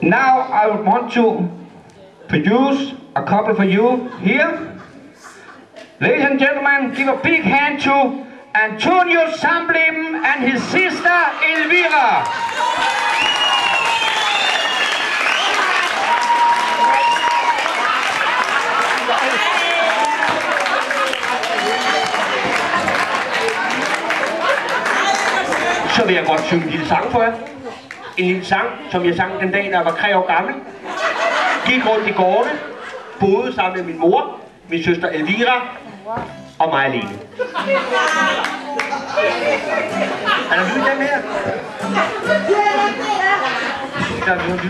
Now I want to produce a couple for you here. Ladies and gentlemen, give a big hand to Antonio Samblim and his sister Elvira. Så vil jeg godt synge en lille sang for jer. En lille sang, som jeg sang den dag, da jeg var 3 år gammel. Gik rundt i gårdene, boede sammen med min mor, min søster Elvira og mig alene. Er der lyd den her? Der er lyd.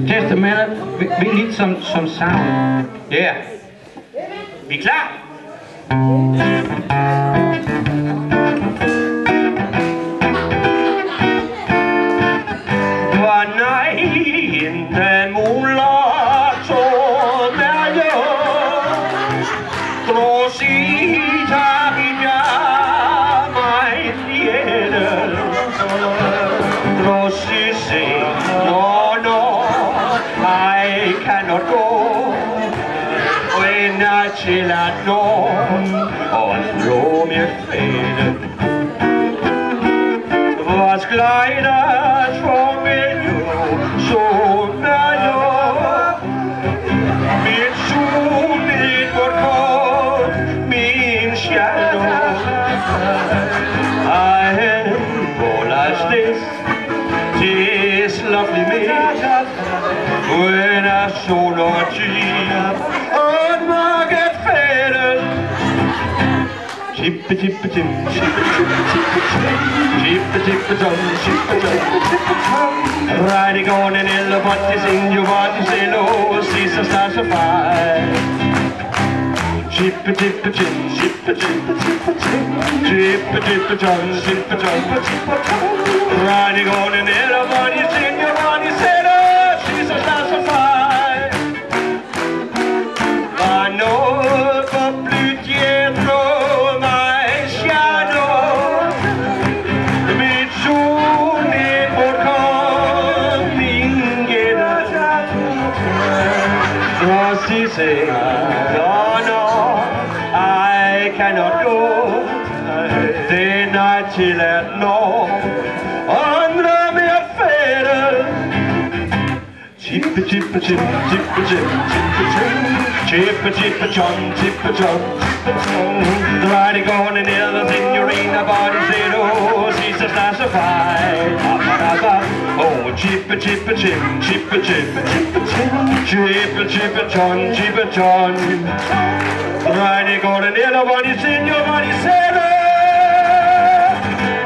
Just a minute. We need some sound. Yeah. Vi er klar? Den mulatto meglio Rosita mi mai niente Rossi say no I cannot go when I chill at dawn on Romeo faded was gliders from you så lovely me when I saw Lord Jesus on Market Fatal. Chippa chippa chip, chippa chippa chippa chippa chippa chum, chippa chippa chum. Riding on an elephant, sing your body, say no, Caesar stars a fire. Chippa chippa chip, chippa chippa chippa chip, chippa chippa chum, chippa chippa chippa chum. Riding on an elephant, sing your body, say no, Caesar stars a fire. I know the blue Pietro, my shadow, mit soon it would come in Rossi say, no, I cannot go, then I chill at no, under me a fatal. Chippa chippa chip, chippa chip, chippa chip, chippa chum, chippa chum, riding on an ill signorina body said, oh, she's a classified. Oh, chippa chippa chip, chippa chip, chippa chippa chum, chippa chum, riding on an ill body signorina body said, oh,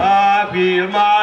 I feel my